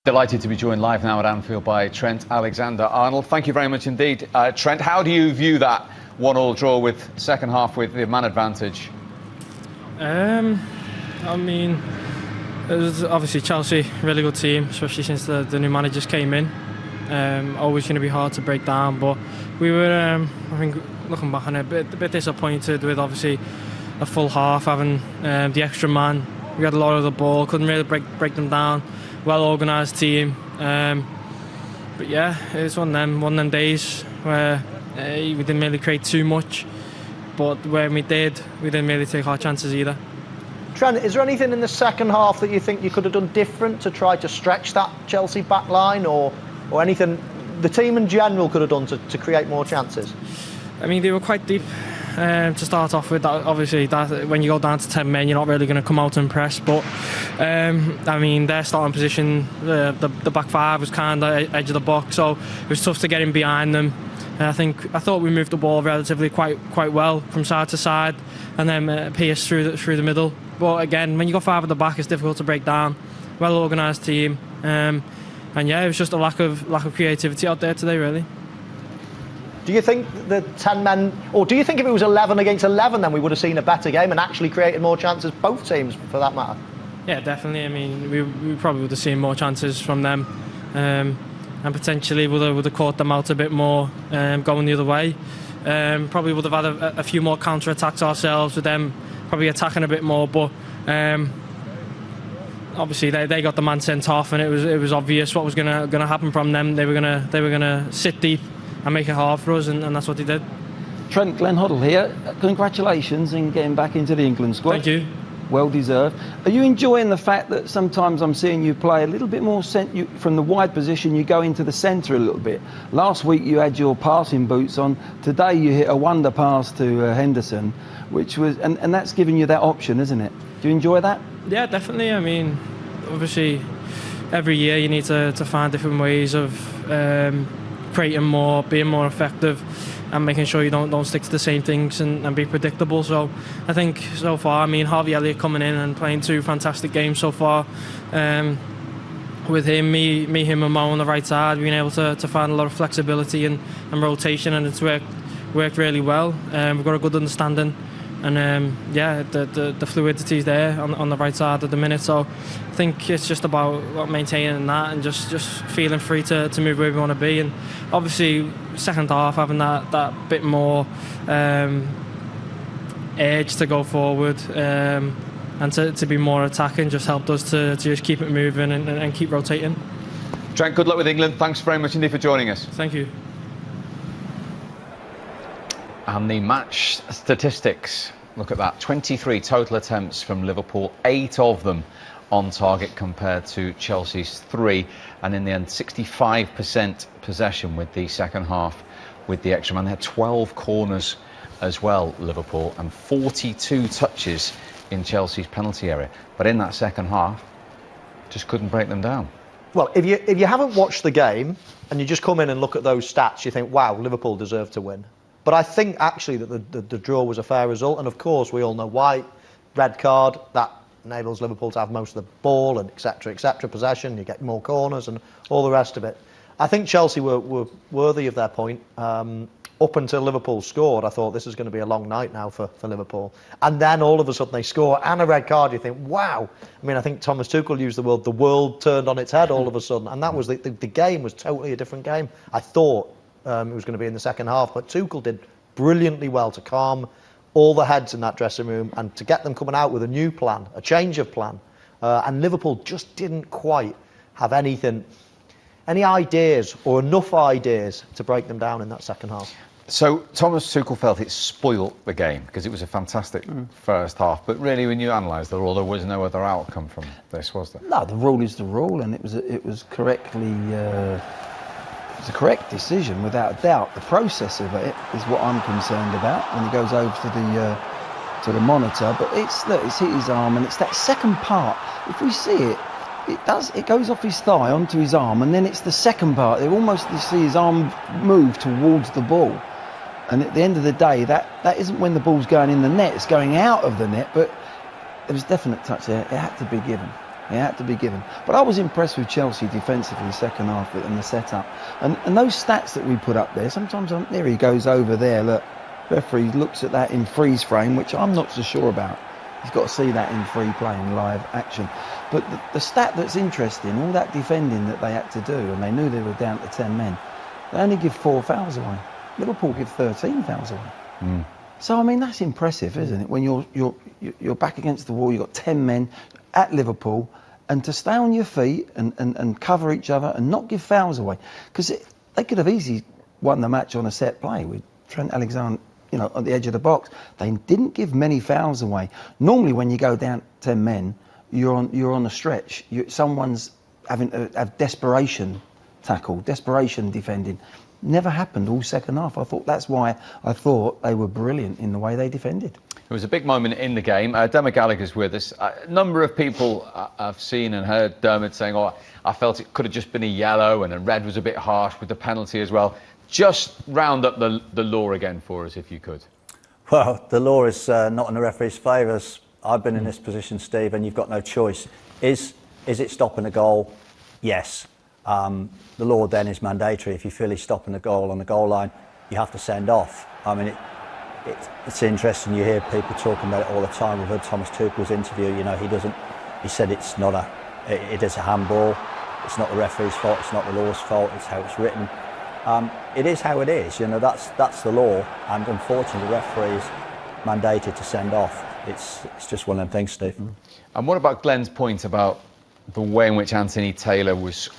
Delighted to be joined live now at Anfield by Trent Alexander-Arnold. Thank you very much indeed. Trent, how do you view that 1-1 draw with second half with the man advantage? I mean, it was obviously Chelsea, really good team, especially since the new managers came in. Always going to be hard to break down, but we were, I think, looking back on it, a bit disappointed with obviously a full half, having the extra man. We had a lot of the ball, couldn't really break them down. Well organised team, but yeah, it was one of them days where we didn't really create too much, but when we did, we didn't really take our chances either. Trent, is there anything in the second half that you think you could have done different to try to stretch that Chelsea back line, or anything the team in general could have done to create more chances? I mean, they were quite deep to start off with. Obviously, when you go down to 10 men, you're not really going to come out and press. But I mean, their starting position, the back five was kind of edge of the box, so it was tough to get in behind them. I thought we moved the ball relatively quite well from side to side, and then pierced through the middle. But again, when you go five at the back, it's difficult to break down. Well organised team, and yeah, it was just a lack of creativity out there today, really. Do you think the 10 men, or do you think if it was 11 against 11, then we would have seen a better game and actually created more chances, both teams for that matter? Yeah, definitely. I mean, we probably would have seen more chances from them, and potentially would have caught them out a bit more, going the other way. Probably would have had a few more counter attacks ourselves, with them probably attacking a bit more. But obviously they got the man sent off, and it was obvious what was gonna happen from them. They were gonna sit deep and make it hard for us, and that's what they did. Trent, Glenn Hoddle here. Congratulations in getting back into the England squad. Thank you. Well deserved. Are you enjoying the fact that sometimes I'm seeing you play a little bit more from the wide position, you go into the centre a little bit? Last week you had your passing boots on. Today you hit a wonder pass to Henderson, which was, and that's giving you that option, isn't it? Do you enjoy that? Yeah, definitely. I mean, obviously, every year you need to find different ways of creating more, being more effective, and making sure you don't stick to the same things and be predictable. So I think so far, I mean, Harvey Elliott coming in and playing 2 fantastic games so far. With him, him and Mo on the right side, being able to find a lot of flexibility and rotation, and it's worked really well. We've got a good understanding, and yeah, the fluidity is there on the right side at the minute. So I think it's just about maintaining that and just feeling free to move where we want to be. And obviously, second half having that bit more edge to go forward, and to be more attacking just helped us to just keep it moving and keep rotating. Trent, good luck with England. Thanks very much indeed for joining us. Thank you. And the match statistics, look at that, 23 total attempts from Liverpool, 8 of them on target compared to Chelsea's 3, and in the end 65% possession with the second half with the extra man. They had 12 corners as well, Liverpool, and 42 touches in Chelsea's penalty area, but in that second half just couldn't break them down. Well, if you haven't watched the game and you just come in and look at those stats, you think, wow, Liverpool deserved to win. But I think actually that the draw was a fair result, and of course we all know why. Red card, that enables Liverpool to have most of the ball and etc, possession, you get more corners and all the rest of it. I think Chelsea were worthy of their point. Up until Liverpool scored, I thought this is going to be a long night now for Liverpool. And then all of a sudden they score and a red card, you think, wow. I mean, I think Thomas Tuchel used the word, the world turned on its head all of a sudden, and that was the game was totally a different game. I thought it was going to be in the second half, but Tuchel did brilliantly well to calm all the heads in that dressing room and to get them coming out with a new plan, a change of plan. And Liverpool just didn't quite have any ideas or enough ideas to break them down in that second half. So Thomas Tuchel felt it spoilt the game because it was a fantastic first half, but really when you analyse the rule, there was no other outcome from this, was there? No, the rule is the rule, and it was correctly. It's a correct decision, without a doubt. The process of it is what I'm concerned about when he goes over to the monitor. But it's hit his arm, and it's that second part. If we see it, it goes off his thigh onto his arm, and then it's the second part. You see his arm move towards the ball, and at the end of the day, that isn't when the ball's going in the net. It's going out of the net. But there was definite touch there. It had to be given. It had to be given. But I was impressed with Chelsea defensively second half and the setup. And those stats that we put up there, sometimes there he goes over there, look, referee looks at that in freeze frame, which I'm not so sure about. He's got to see that in free play and live action. But the stat that's interesting, all that defending that they had to do, and they knew they were down to 10 men, they only give 4 fouls away. Liverpool give 13 fouls away. Mm. So, I mean, that's impressive, isn't it? When you're back against the wall, you've got 10 men at Liverpool, and to stay on your feet and cover each other and not give fouls away. Because they could have easily won the match on a set play with Trent Alexander, you know, on the edge of the box. They didn't give many fouls away. Normally, when you go down 10 men, you're on a stretch. Someone's having to have desperation tackle, desperation defending. Never happened all second half. That's why I thought they were brilliant in the way they defended. It was a big moment in the game. Dermot Gallagher's with us. A number of people I've seen and heard Dermot saying, oh, I felt it could have just been a yellow and a red was a bit harsh with the penalty as well. Just round up the law again for us, if you could. Well, the law is not in the referee's favour. I've been in this position, Steve, and you've got no choice. Is it stopping a goal? Yes. The law then is mandatory. If you feel he's stopping a goal on the goal line, you have to send off. I mean, it's interesting. You hear people talking about it all the time. We've heard Thomas Tuchel's interview. You know, he said it's not it is a handball. It's not the referee's fault. It's not the law's fault. It's how it's written. It is how it is. You know, that's the law. And unfortunately, the referee's mandated to send off. It's just one of them things, Steve. And what about Glenn's point about the way in which Anthony Taylor was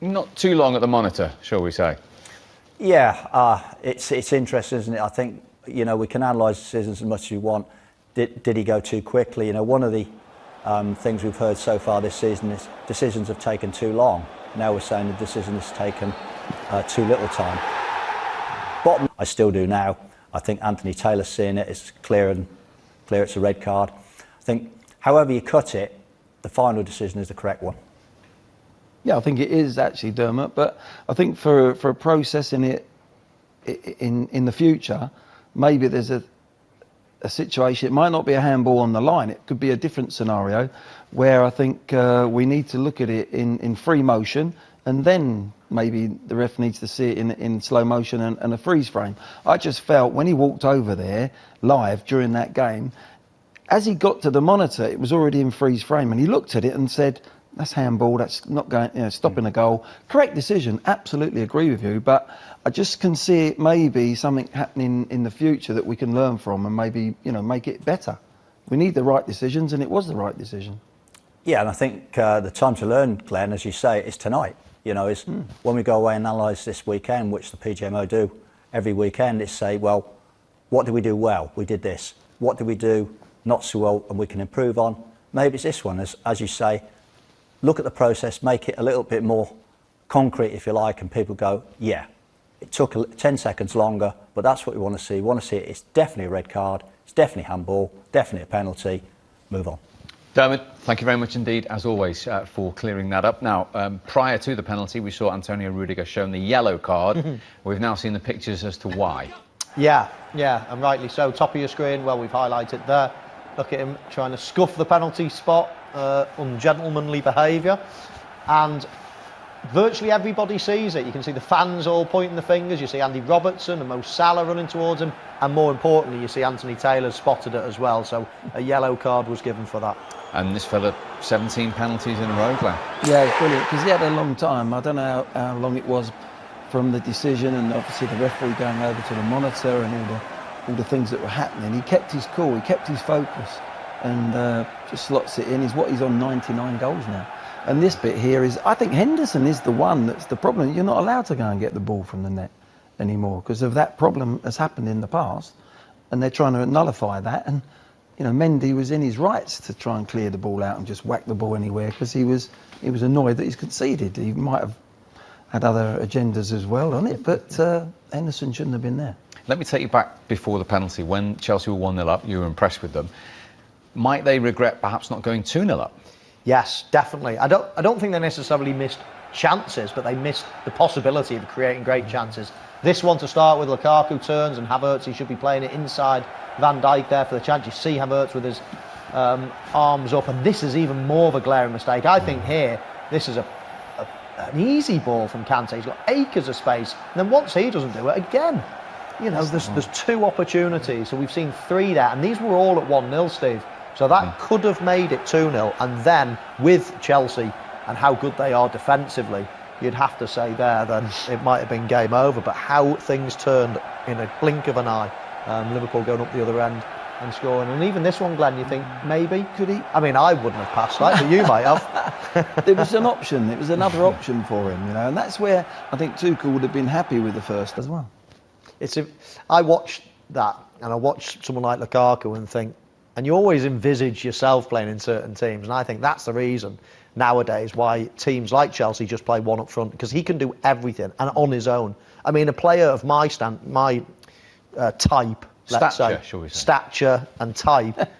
not too long at the monitor, shall we say? Yeah, it's interesting, isn't it? I think, you know, we can analyse decisions as much as you want. Did he go too quickly? You know, one of the things we've heard so far this season is decisions have taken too long. Now we're saying the decision has taken too little time. Bottom, I still do now. I think Anthony Taylor's seeing it. It's clear it's a red card. I think, however you cut it, the final decision is the correct one. Yeah, I think it is actually, Dermot, but I think for processing it in the future, maybe there's a situation, it might not be a handball on the line, it could be a different scenario where I think we need to look at it in free motion, and then maybe the ref needs to see it in slow motion and a freeze frame. I just felt when he walked over there live during that game, as he got to the monitor, it was already in freeze frame, and he looked at it and said, that's handball, that's not going, you know, stopping a goal. Correct decision, absolutely agree with you, but I just can see it maybe something happening in the future that we can learn from and maybe, you know, make it better. We need the right decisions, and it was the right decision. Yeah, and I think the time to learn, Glenn, as you say, is tonight. You know, is when we go away and analyse this weekend, which the PGMO do every weekend, is say, well, what did we do well? We did this. What did we do not so well and we can improve on? Maybe it's this one, as you say, look at the process, make it a little bit more concrete, if you like, and people go, yeah, it took 10 seconds longer, but that's what we want to see. We want to see it's definitely a red card, it's definitely handball, definitely a penalty, move on. Dermot, thank you very much indeed, as always, for clearing that up. Now, prior to the penalty, we saw Antonio Rudiger shown the yellow card. We've now seen the pictures as to why. Yeah, and rightly so. Top of your screen, well, we've highlighted there. Look at him trying to scuff the penalty spot, ungentlemanly behaviour. And virtually everybody sees it. You can see the fans all pointing the fingers. You see Andy Robertson and Mo Salah running towards him. And more importantly, you see Anthony Taylor spotted it as well. So a yellow card was given for that. And this fella, 17 penalties in a row, Glenn. Yeah, it's brilliant, because he had a long time. I don't know how long it was from the decision, and obviously the referee going over to the monitor and all the things that were happening. He kept his cool, he kept his focus, and just slots it in. He's on 99 goals now. And this bit here is, I think Henderson is the one that's the problem. You're not allowed to go and get the ball from the net anymore because of that problem has happened in the past, and they're trying to nullify that. And you know, Mendy was in his rights to try and clear the ball out and just whack the ball anywhere, because he was annoyed that he's conceded. He might have had other agendas as well on it, but Henderson shouldn't have been there. Let me take you back before the penalty. When Chelsea were 1-0 up, you were impressed with them. Might they regret perhaps not going 2-0 up? Yes, definitely. I don't think they necessarily missed chances, but they missed the possibility of creating great chances. This one to start with, Lukaku turns and Havertz, he should be playing it inside Van Dijk there for the chance. You see Havertz with his arms up, and this is even more of a glaring mistake. I think here, this is an easy ball from Kante. He's got acres of space, and then once he doesn't do it again, you know, there's 2 opportunities, so we've seen 3 there, and these were all at 1-0, Steve. So that could have made it 2-0, and then with Chelsea and how good they are defensively, you'd have to say there then it might have been game over. But how things turned in a blink of an eye, Liverpool going up the other end and scoring. And even this one, Glenn, you think maybe could he? I mean, I wouldn't have passed that, but you might have. There was an option. It was another option for him, you know, and that's where I think Tuchel would have been happy with the first as well. I watched that, and I watched someone like Lukaku and think, and you always envisage yourself playing in certain teams, and I think that's the reason nowadays why teams like Chelsea just play one up front, because he can do everything and on his own. I mean, a player of my type, let's say, shall we say, stature and type,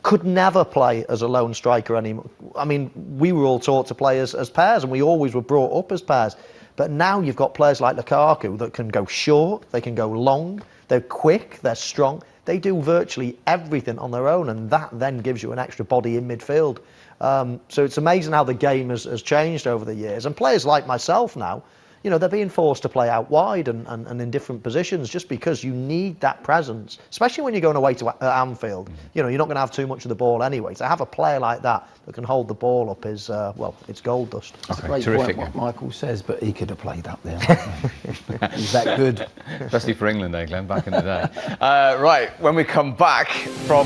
could never play as a lone striker anymore. I mean, we were all taught to play as pairs, and we always were brought up as pairs. But now you've got players like Lukaku that can go short, they can go long, they're quick, they're strong. They do virtually everything on their own, and that then gives you an extra body in midfield. So it's amazing how the game has changed over the years. And players like myself now, you know, they're being forced to play out wide and in different positions, just because you need that presence, especially when you're going away to Anfield. You know, you're not going to have too much of the ball anyway. To have a player like that can hold the ball up is, well, it's gold dust. That's Okay, a great terrific. point, what Michael says, but he could have played up there. He's that good. Especially for England, Glenn, back in the day. Right, when we come back from